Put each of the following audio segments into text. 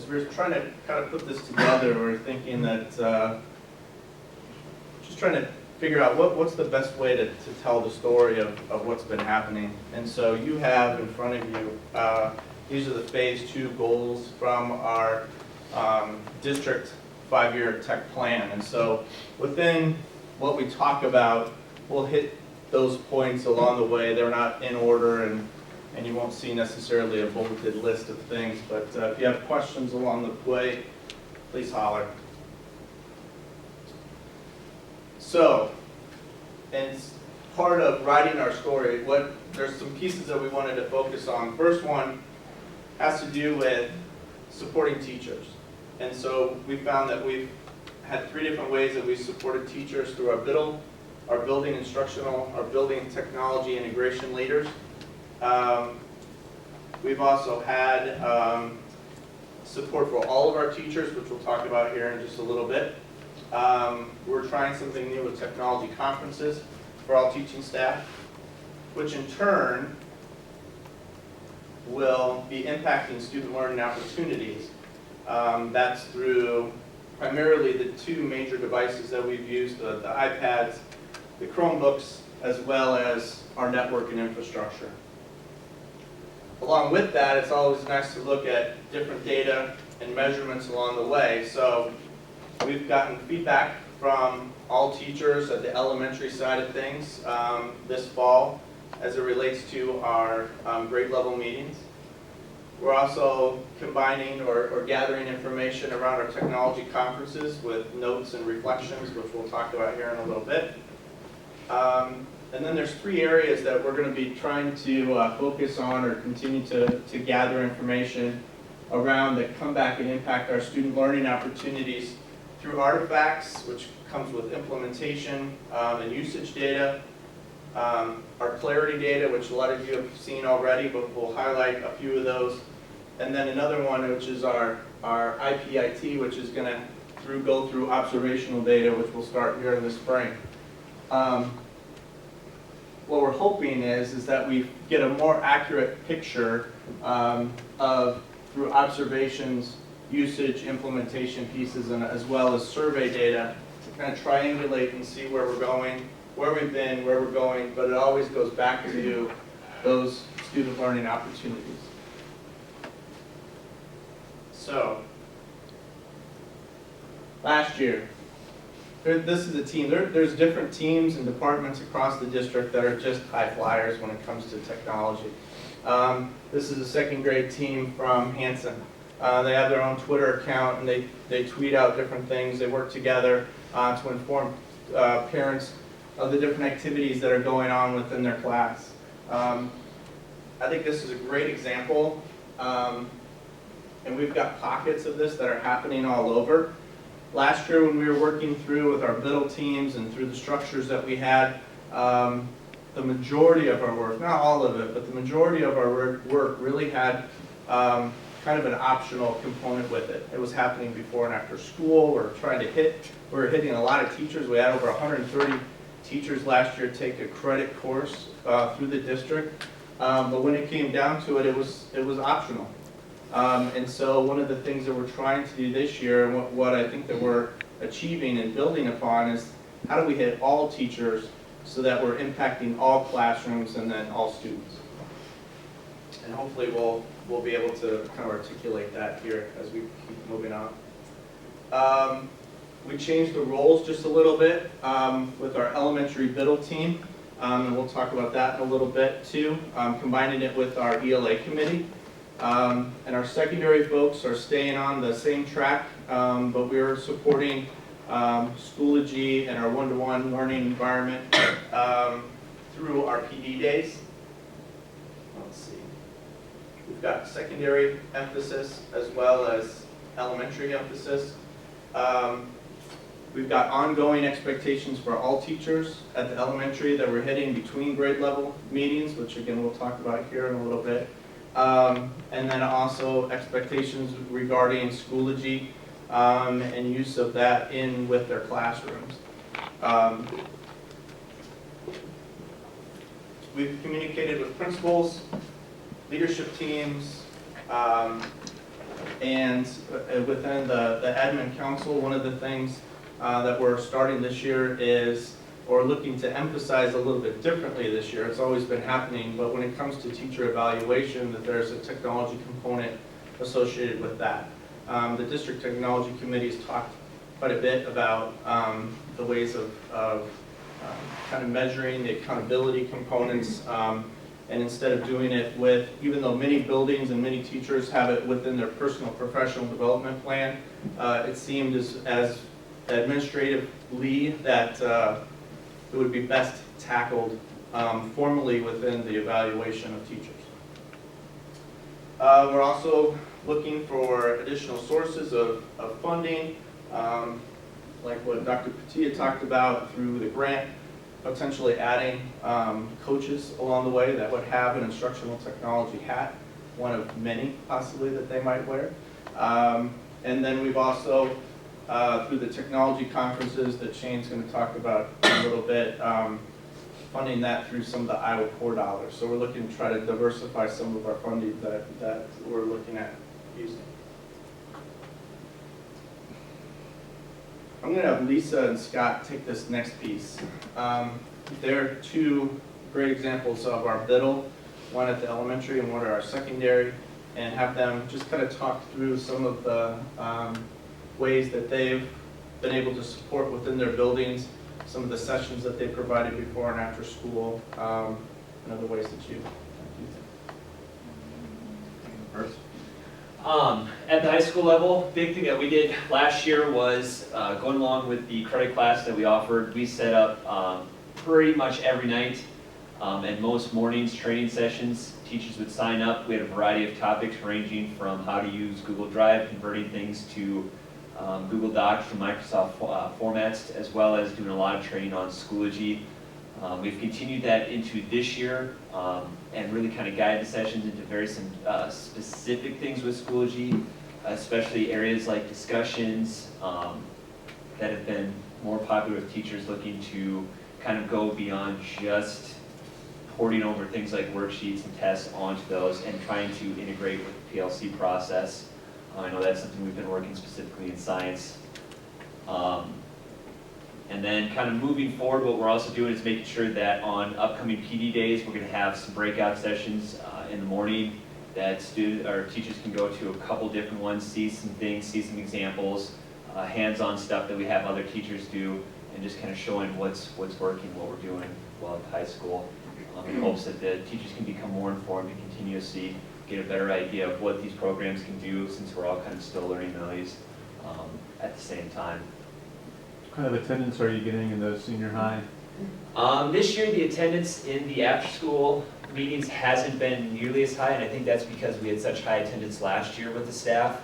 as we're trying to kind of put this together, we're thinking that just trying to figure out what's the best way to tell the story of what's been happening. And so you have in front of you, these are the phase 2 goals from our district 5-year tech plan. And so within what we talk about, we'll hit those points along the way. They're not in order, and you won't see necessarily a bulleted list of things. But if you have questions along the way, please holler. So, and part of writing our story, there's some pieces that we wanted to focus on. First one has to do with supporting teachers. And so we found that we've had 3 different ways that we supported teachers through our building instructional, our building technology integration leaders. We've also had support for all of our teachers, which we'll talk about here in just a little bit. We're trying something new with technology conferences for all teaching staff, which in turn will be impacting student learning opportunities. That's through primarily the 2 major devices that we've used, the iPads, the Chromebooks, as well as our network and infrastructure. Along with that, it's always nice to look at different data and measurements along the way. So we've gotten feedback from all teachers at the elementary side of things this fall as it relates to our grade level meetings. We're also combining or gathering information around our technology conferences with notes and reflections, which we'll talk about here in a little bit. And then there's 3 areas that we're going to be trying to focus on or continue to gather information around that come back and impact our student learning opportunities through artifacts, which comes with implementation and usage data, our clarity data, which a lot of you have seen already, but we'll highlight a few of those. And then another one, which is our IPIT, which is going to go through observational data, which will start here in the spring. What we're hoping is that we get a more accurate picture through observations, usage, implementation pieces, and as well as survey data to kind of triangulate and see where we're going, where we've been, where we're going, but it always goes back to those student learning opportunities. So, last year, this is a team. There's different teams and departments across the district that are just high flyers when it comes to technology. This is a 2nd grade team from Hanson. They have their own Twitter account, and they tweet out different things. They work together to inform parents of the different activities that are going on within their class. I think this is a great example, and we've got pockets of this that are happening all over. Last year when we were working through with our middle teams and through the structures that we had, the majority of our work, not all of it, but the majority of our work really had kind of an optional component with it. It was happening before and after school. We're hitting a lot of teachers. We had over 130 teachers last year take a credit course through the district. But when it came down to it, it was optional. And so one of the things that we're trying to do this year, and what I think that we're achieving and building upon, is how do we hit all teachers so that we're impacting all classrooms and then all students. And hopefully we'll be able to kind of articulate that here as we keep moving on. We changed the roles just a little bit with our elementary middle team, and we'll talk about that in a little bit too, combining it with our ELA committee. And our secondary folks are staying on the same track, but we're supporting Schoology and our one-to-one learning environment through our PD days. Let's see. We've got secondary emphasis as well as elementary emphasis. We've got ongoing expectations for all teachers at the elementary that we're hitting between grade level meetings, which again we'll talk about here in a little bit. And then also expectations regarding Schoology and use of that in with their classrooms. We've communicated with principals, leadership teams, And within the admin council, one of the things that we're starting this year is, or looking to emphasize a little bit differently this year, it's always been happening, but when it comes to teacher evaluation, that there's a technology component associated with that. The district technology committee has talked quite a bit about the ways of kind of measuring the accountability components, and instead of doing it with, even though many buildings and many teachers have it within their personal professional development plan, it seemed as administratively that it would be best tackled formally within the evaluation of teachers. We're also looking for additional sources of funding, like what Dr. Patia talked about through the grant, potentially adding coaches along the way that would have an instructional technology hat, one of many possibly that they might wear. And then we've also, through the technology conferences that Shane's going to talk about in a little bit, funding that through some of the Iowa Core dollars. So we're looking to try to diversify some of our funding that we're looking at using. I'm going to have Lisa and Scott take this next piece. They're two great examples of our BIDL, one at the elementary and one at our secondary, and have them just kind of talk through some of the ways that they've been able to support within their buildings, some of the sessions that they provided before and after school, and other ways that you use it. First. At the high school level, big thing that we did last year was going along with the credit class that we offered. We set up pretty much every night and most mornings training sessions. Teachers would sign up. We had a variety of topics ranging from how to use Google Drive, converting things to Google Docs and Microsoft formats, as well as doing a lot of training on Schoology. We've continued that into this year and really kind of guided the sessions into very specific things with Schoology, especially areas like discussions that have been more popular with teachers looking to kind of go beyond just porting over things like worksheets and tests onto those and trying to integrate with the PLC process. I know that's something we've been working specifically in science. And then kind of moving forward, what we're also doing is making sure that on upcoming PD days, we're going to have some breakout sessions in the morning that students or teachers can go to, a couple different ones, see some things, see some examples, hands-on stuff that we have other teachers do, and just kind of showing what's working, what we're doing while at high school, in hopes that the teachers can become more informed and continue to see, get a better idea of what these programs can do, since we're all kind of still learning those at the same time. What kind of attendance are you getting in the senior high? This year, the attendance in the after-school meetings hasn't been nearly as high, and I think that's because we had such high attendance last year with the staff.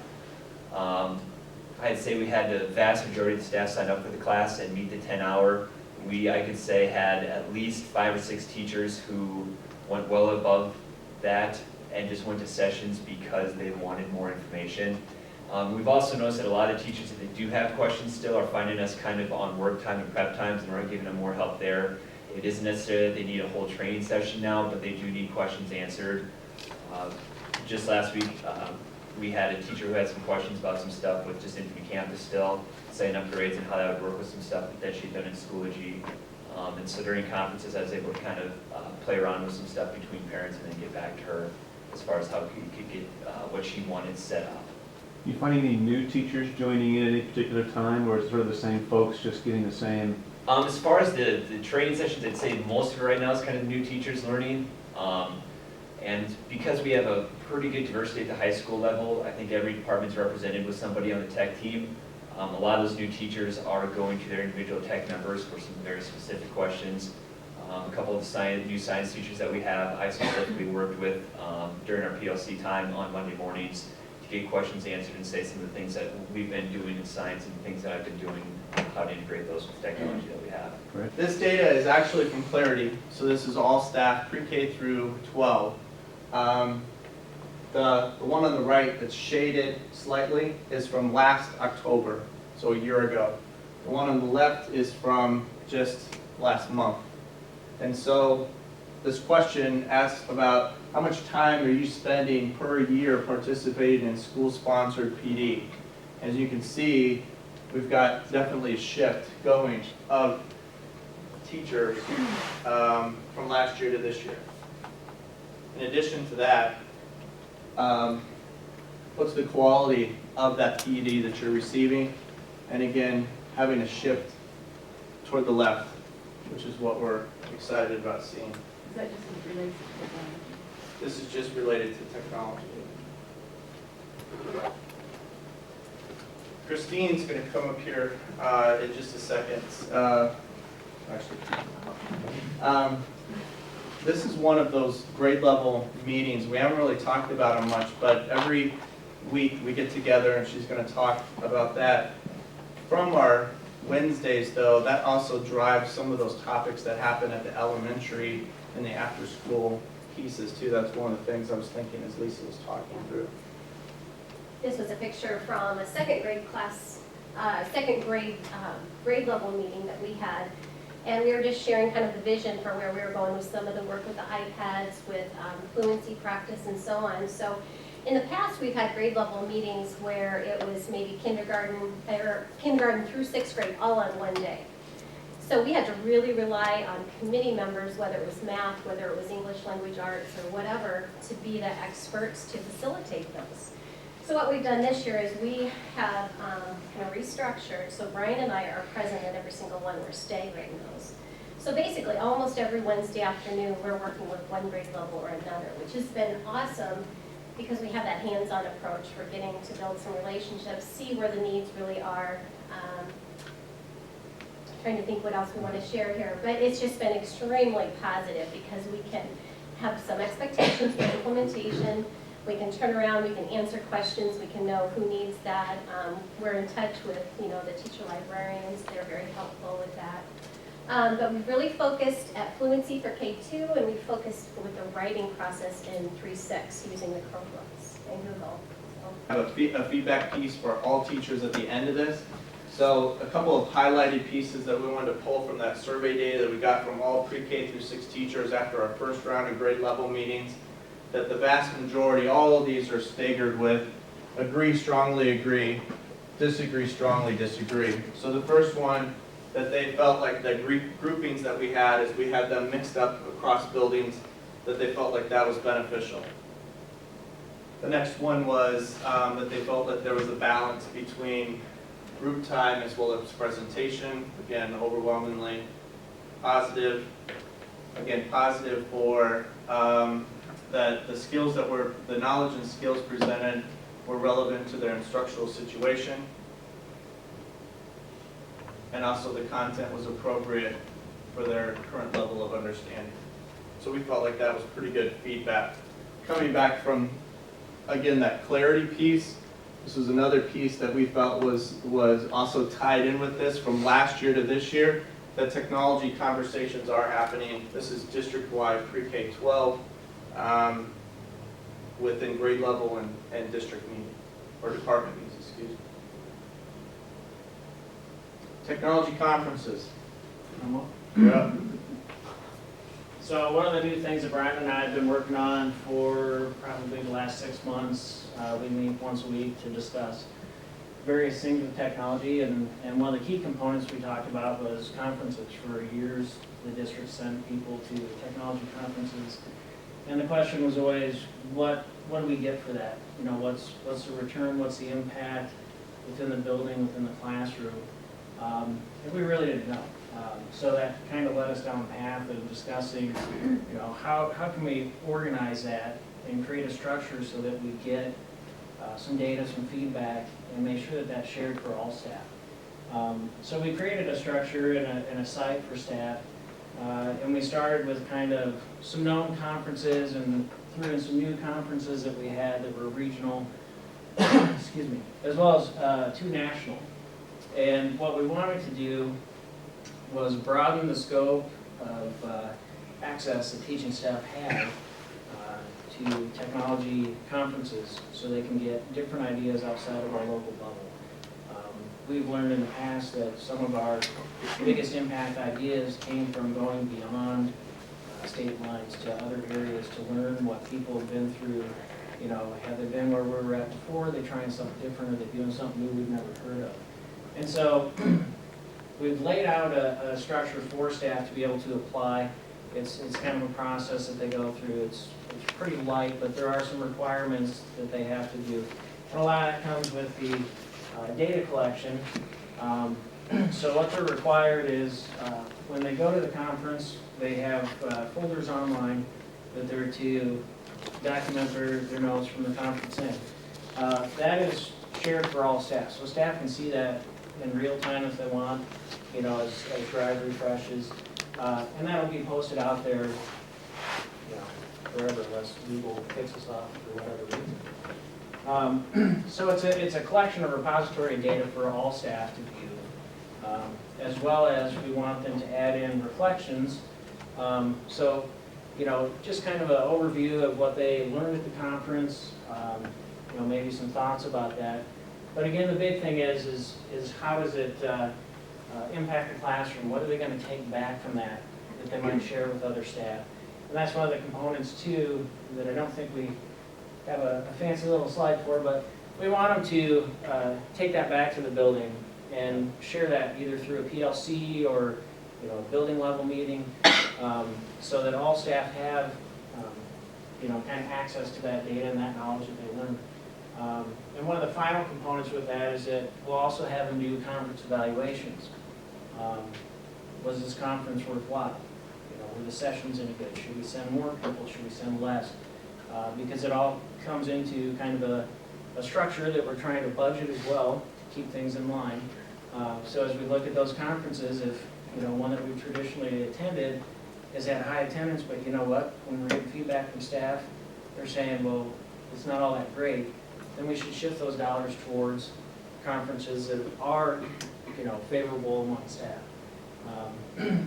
I'd say we had the vast majority of the staff sign up for the class and meet the 10-hour. I could say, had at least 5 or 6 teachers who went well above that and just went to sessions because they wanted more information. We've also noticed that a lot of teachers, if they do have questions still, are finding us kind of on work time and prep times, and we're giving them more help there. It isn't necessarily that they need a whole training session now, but they do need questions answered. Just last week, we had a teacher who had some questions about some stuff with just infant campus still, setting up grades and how that would work with some stuff that she'd done in Schoology. And so during conferences, I was able to kind of play around with some stuff between parents and then get back to her as far as how we could get what she wanted set up. You find any new teachers joining in at any particular time, or is it sort of the same folks just getting the same? As far as the training sessions, I'd say most of it right now is kind of new teachers learning. And because we have a pretty good diversity at the high school level, I think every department's represented with somebody on the tech team. A lot of those new teachers are going to their individual tech members for some very specific questions. A couple of new science teachers that we have, I specifically worked with during our PLC time on Monday mornings to get questions answered and say some of the things that we've been doing in science and things that I've been doing, how to integrate those with technology that we have. Right. This data is actually from Clarity, so this is all staff pre-K through 12. The one on the right that's shaded slightly is from last October, so a year ago. The one on the left is from just last month. And so this question asks about how much time are you spending per year participating in school-sponsored PD? As you can see, we've got definitely a shift going of teachers from last year to this year. In addition to that, what's the quality of that PD that you're receiving? And again, having a shift toward the left, which is what we're excited about seeing. Is that just related to technology? This is just related to technology. Christine's going to come up here in just a second. This is one of those grade level meetings. We haven't really talked about them much, but every week we get together and she's going to talk about that. From our Wednesdays, though, that also drives some of those topics that happen at the elementary and the after-school pieces too. That's one of the things I was thinking as Lisa was talking through. This was a picture from a second grade class, grade level meeting that we had. And we were just sharing kind of the vision for where we were going with some of the work with the iPads, with fluency practice and so on. So in the past, we've had grade level meetings where it was maybe kindergarten through sixth grade all on one day. So we had to really rely on committee members, whether it was math, whether it was English language arts or whatever, to be the experts to facilitate those. So what we've done this year is we have kind of restructured. So Brian and I are present at every single one. We're staggering those. So basically, almost every Wednesday afternoon, we're working with one grade level or another, which has been awesome because we have that hands-on approach. We're getting to build some relationships, see where the needs really are. Trying to think what else we want to share here, but it's just been extremely positive because we can have some expectations for implementation. We can turn around, we can answer questions, we can know who needs that. We're in touch with, the teacher librarians. They're very helpful with that. But we've really focused at fluency for K2, and we've focused with the writing process in 3-6 using the Chromebooks and Google. I have a feedback piece for all teachers at the end of this. So a couple of highlighted pieces that we wanted to pull from that survey data that we got from all pre-K through 6 teachers after our first round of grade level meetings, that the vast majority, all of these are staggered with agree, strongly agree, disagree, strongly disagree. So the first one that they felt like the groupings that we had is we had them mixed up across buildings, that they felt like that was beneficial. The next one was that they felt that there was a balance between group time as well as presentation. Again, overwhelmingly positive. Again, positive for that the skills that were, the knowledge and skills presented were relevant to their instructional situation. And also the content was appropriate for their current level of understanding. So we felt like that was pretty good feedback. Coming back from, again, that clarity piece, this was another piece that we felt was also tied in with this from last year to this year, that technology conversations are happening. This is district-wide pre-K-12 within grade level and district meeting, or department meetings, excuse me. Technology conferences. Yeah. So one of the new things that Brian and I have been working on for probably the last 6 months, we meet once a week to discuss various things with technology, and one of the key components we talked about was conferences. For years, the district sent people to technology conferences, and the question was always, what do we get for that? What's the return, what's the impact within the building, within the classroom? And we really didn't know. So that kind of led us down a path of discussing, how can we organize that and create a structure so that we get some data, some feedback, and make sure that that's shared for all staff. So we created a structure and a site for staff, and we started with kind of some known conferences and threw in some new conferences that we had that were regional, excuse me, as well as 2 national. And what we wanted to do was broaden the scope of access that teaching staff had to technology conferences so they can get different ideas outside of our local bubble. We've learned in the past that some of our biggest impact ideas came from going beyond state lines to other areas to learn what people have been through. You know, have they been where we were at before? Are they trying something different? Are they doing something new we've never heard of? And so we've laid out a structure for staff to be able to apply. It's kind of a process that they go through. It's pretty light, but there are some requirements that they have to do. And a lot of that comes with the data collection. So what they're required is when they go to the conference, they have folders online that they're to document their notes from the conference in. That is shared for all staff, so staff can see that in real time if they want, you know, as Drive refreshes. And that'll be posted out there, you know, forever unless Google kicks us off for whatever reason. So it's a collection of repository data for all staff to view, as well as we want them to add in reflections. So, you know, just kind of an overview of what they learned at the conference, you know, maybe some thoughts about that. But again, the big thing is how does it impact the classroom? What are they going to take back from that they might share with other staff? And that's one of the components too that I don't think we have a fancy little slide for, but we want them to take that back to the building and share that either through a PLC or, you know, a building level meeting, so that all staff have, you know, kind of access to that data and that knowledge that they learned. And one of the final components with that is that we'll also have them do conference evaluations. Was this conference worthwhile? You know, were the sessions any good? Should we send more people? Should we send less? Because it all comes into kind of a structure that we're trying to budget as well to keep things in line. So as we look at those conferences, if, you know, one that we've traditionally attended has had high attendance, but you know what, when we're getting feedback from staff, they're saying, well, it's not all that great, then we should shift those dollars towards conferences that are, you know, favorable among staff.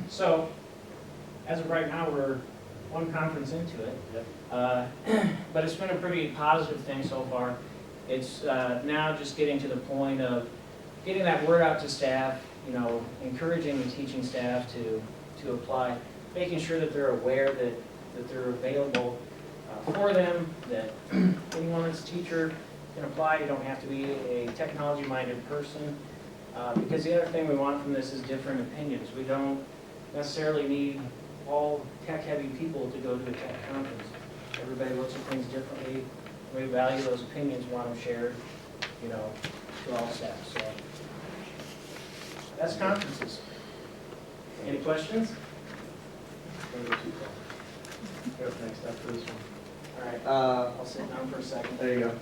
So, as of right now, we're one conference into it, but it's been a pretty positive thing so far. It's now just getting to the point of getting that word out to staff, you know, encouraging the teaching staff to apply, making sure that they're aware that they're available for them, that anyone that's a teacher can apply. You don't have to be a technology-minded person, because the other thing we want from this is different opinions. We don't necessarily need all tech-heavy people to go to a tech conference. Everybody looks at things differently. We value those opinions, want them shared, you know, to all staff. So that's conferences. Any questions? Go up next after this one. All right, I'll sit down for a second. There you go.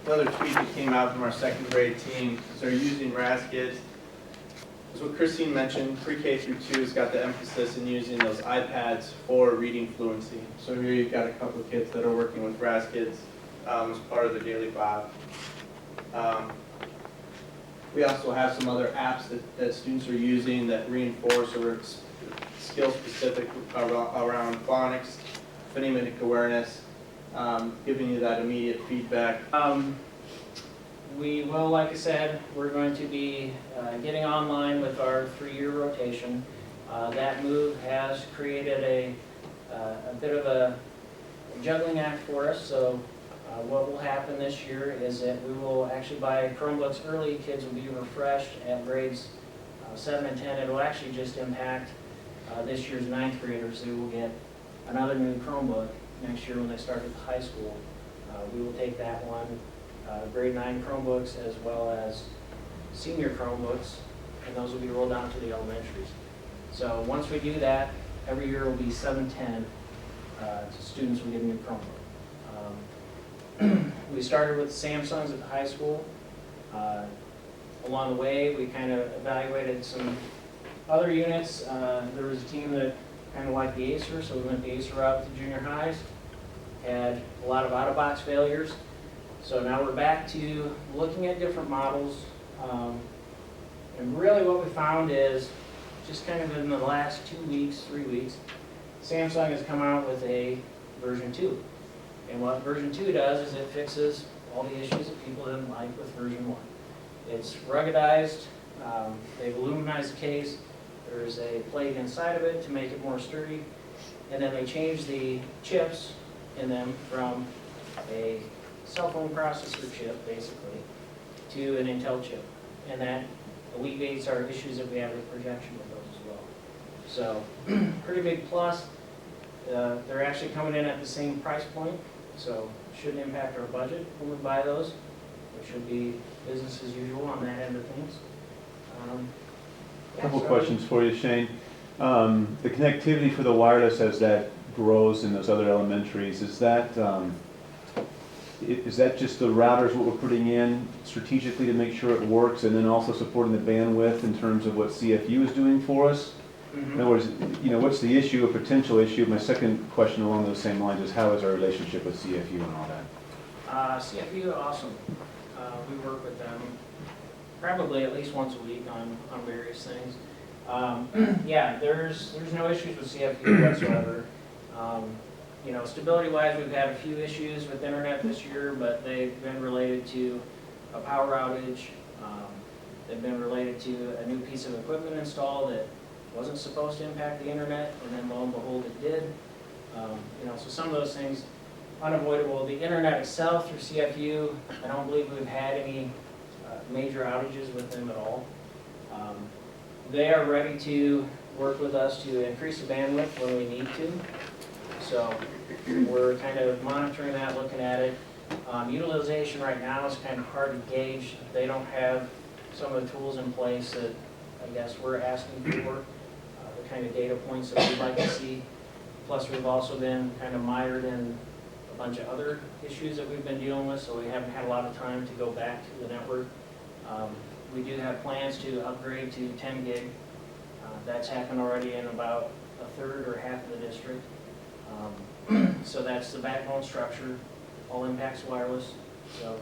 Another tweet that came out from our second grade team is they're using Raskids. As what Christine mentioned, pre-K through 2 has got the emphasis in using those iPads for reading fluency. So here you've got a couple of kids that are working with Raskids as part of their daily Bob. We also have some other apps that students are using that reinforce or are skill specific around phonics, phonemic awareness, giving you that immediate feedback. We will, like I said, we're going to be getting online with our 3-year rotation. That move has created a bit of a juggling act for us. So what will happen this year is that we will actually buy Chromebooks early. Kids will be refreshed at grades 7 and 10. It will actually just impact this year's 9th graders. They will get another new Chromebook next year when they start at the high school. We will take that one, grade 9 Chromebooks, as well as senior Chromebooks, and those will be rolled out to the elementaries. So once we do that, every year will be 7-10 students will get a new Chromebook. We started with Samsungs at the high school. Along the way, we kind of evaluated some other units. There was a team that kind of liked the Acer, so we went the Acer route to junior highs. Had a lot of out-of-box failures. So now we're back to looking at different models. And really what we found is, just kind of in the last 2 weeks, 3 weeks, Samsung has come out with a version 2. And what version 2 does is it fixes all the issues that people didn't like with version 1. It's ruggedized, they've aluminized the case, There's a plate inside of it to make it more sturdy. And then they changed the chips in them from a cell phone processor chip, basically, to an Intel chip. And that alleviates our issues that we have with projection with those as well. So, pretty big plus. They're actually coming in at the same price point, so shouldn't impact our budget when we buy those. It should be business as usual on that end of things. Couple So- questions for you, Shane. The connectivity for the wireless as that grows in those other elementaries, is that just the routers what we're putting in strategically to make sure it works, and then also supporting the bandwidth in terms of what CFU is doing for us? In other words, what's the issue, a potential issue? My second question along those same lines is how is our relationship with CFU and all that? CFU, awesome. We work with them probably at least once a week on various things. Yeah, there's no issues with CFU whatsoever. Stability-wise, we've had a few issues with internet this year, but they've been related to a power outage. They've been related to a new piece of equipment installed that wasn't supposed to impact the internet, and then lo and behold, it did. So some of those things unavoidable. The internet itself through CFU, I don't believe we've had any major outages with them at all. They are ready to work with us to increase the bandwidth when we need to. So we're kind of monitoring that, looking at it. Utilization right now is kind of hard to gauge. They don't have some of the tools in place that I guess we're asking for, the kind of data points that we'd like to see. Plus, we've also been kind of mired in a bunch of other issues that we've been dealing with, so we haven't had a lot of time to go back to the network. We do have plans to upgrade to 10 gig. That's happened already in about a third or half of the district. So that's the backbone structure, all impacts wireless. So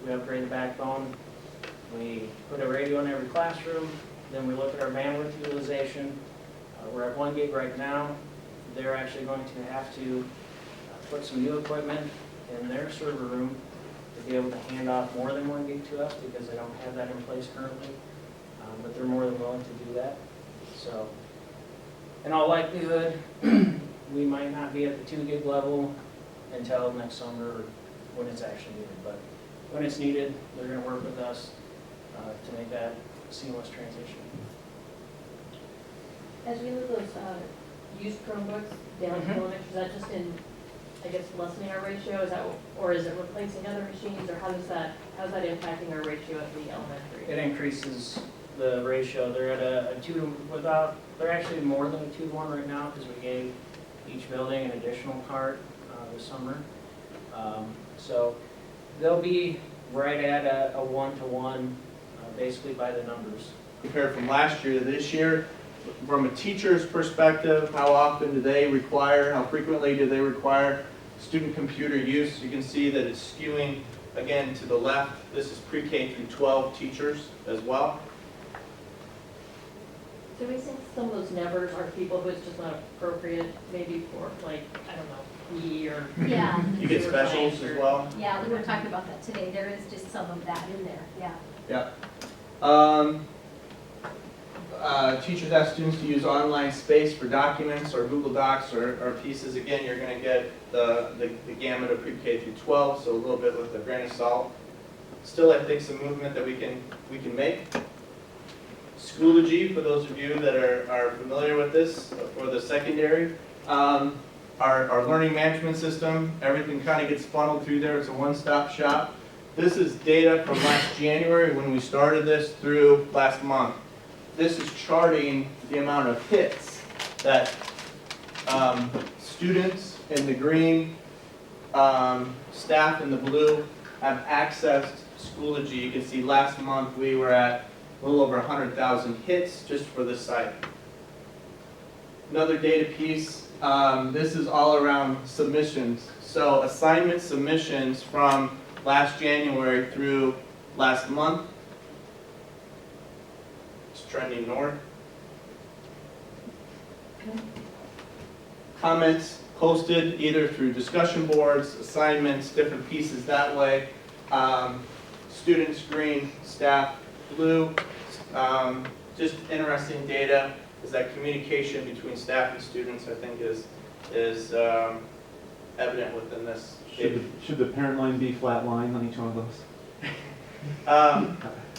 we upgrade the backbone, we put a radio in every classroom, then we look at our bandwidth utilization. We're at 1 gig right now. They're actually going to have to put some new equipment in their server room to be able to hand off more than 1 gig to us because they don't have that in place currently. But they're more than willing to do that. So in all likelihood, we might not be at the 2 gig level until next summer or when it's actually needed. But when it's needed, they're going to work with us to make that a seamless transition. As we move those used Chromebooks down to elementary, is that just in, I guess, lessening our ratio? Is that, or is it replacing other machines, or how's that impacting our ratio at the elementary? It increases the ratio. They're at a 2 to, they're actually more than a 2 to 1 right now because we gave each building an additional cart this summer. So they'll be right at a 1 to 1, basically by the numbers. Compared from last year to this year, from a teacher's perspective, how often do they require, how frequently do they require student computer use? You can see that it's skewing again to the left. This is pre-K through 12 teachers as well. So we think some of those nevers are people who it's just not appropriate, maybe for like, I don't know, PE or. Yeah, You get specials as well. yeah, we were talking about that today. There is just some of that in there, yeah. Yeah. Teachers ask students to use online space for documents or Google Docs or pieces. Again, you're going to get the gamut of pre-K through 12, so a little bit with a grain of salt. Still, I think some movement that we can make. Schoology, for those of you that are familiar with this, for the secondary. Our learning management system, everything kind of gets funneled through there. It's a one-stop shop. This is data from last January when we started this through last month. This is charting the amount of hits that students in the green, staff in the blue have accessed Schoology. You can see last month we were at a little over 100,000 hits just for this site. Another data piece, this is all around submissions. So assignment submissions from last January through last month. It's trending north. Comments posted either through discussion boards, assignments, different pieces that way. Students green, staff blue. Just interesting data. is that communication between staff and students, I think, is evident within this. Should the parent line be flat line on each one of those?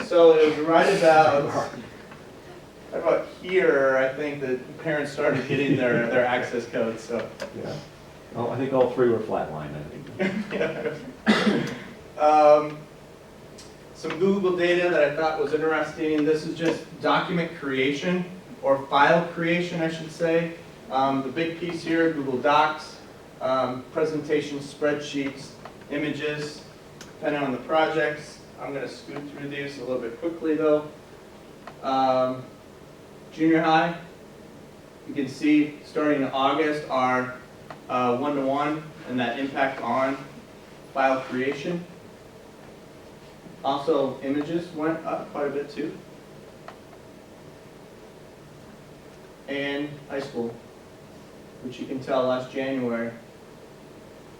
So it was right about here, I think, that parents started getting their access codes, so. Yeah. Oh, I think all three were flat line, I think. Some Google data that I thought was interesting. This is just document creation, or file creation, I should say. The big piece here, Google Docs, presentations, spreadsheets, images, depending on the projects. I'm going to scoot through these a little bit quickly, though. Junior high, you can see starting in August our one-to-one and that impact on file creation. Also, images went up quite a bit too. And high school, which you can tell last January,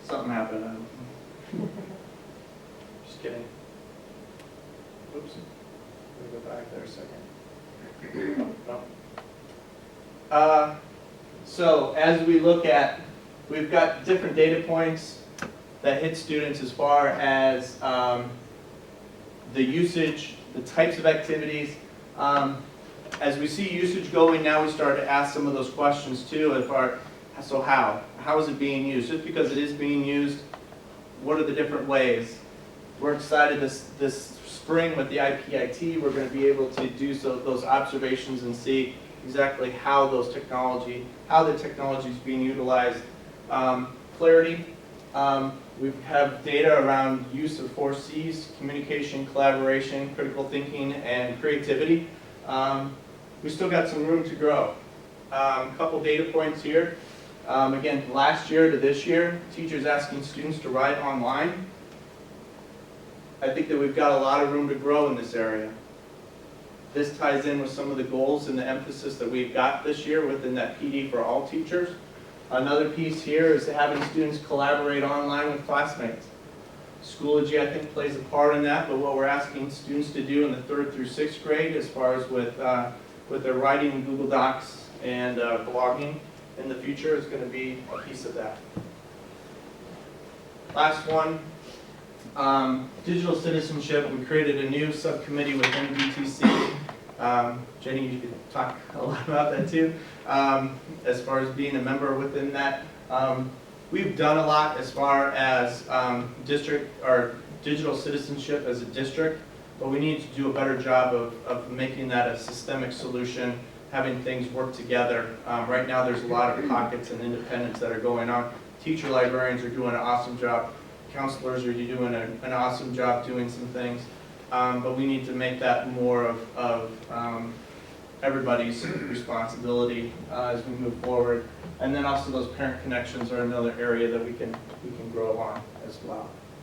something happened. I don't know. Just kidding. Oops. Let me go back there a second. No. So as we look at, we've got different data points that hit students as far as the usage, the types of activities. As we see usage going, now we start to ask some of those questions too. So how is it being used? Just because it is being used, what are the different ways? We're excited this spring with the IPIT, we're going to be able to do those observations and see exactly how the technology is being utilized. Clarity. We have data around use of 4 C's: communication, collaboration, critical thinking, and creativity. We still got some room to grow. A couple data points here. Again, last year to this year, teachers asking students to write online. I think that we've got a lot of room to grow in this area. This ties in with some of the goals and the emphasis that we've got this year within that PD for all teachers. Another piece here is having students collaborate online with classmates. Schoology, I think, plays a part in that, but what we're asking students to do in the 3rd through 6th grade as far as with their writing in Google Docs and blogging in the future is going to be a piece of that. Last one, digital citizenship. We created a new subcommittee within DTC. Jenny, you could talk a lot about that too, as far as being a member within that. We've done a lot as far as district or digital citizenship as a district, but we need to do a better job of making that a systemic solution, having things work together. Right now there's a lot of pockets and independence that are going on. Teacher librarians are doing an awesome job. Counselors are doing an awesome job doing some things. But we need to make that more of everybody's responsibility as we move forward. And then also those parent connections are another area that we can grow on as well.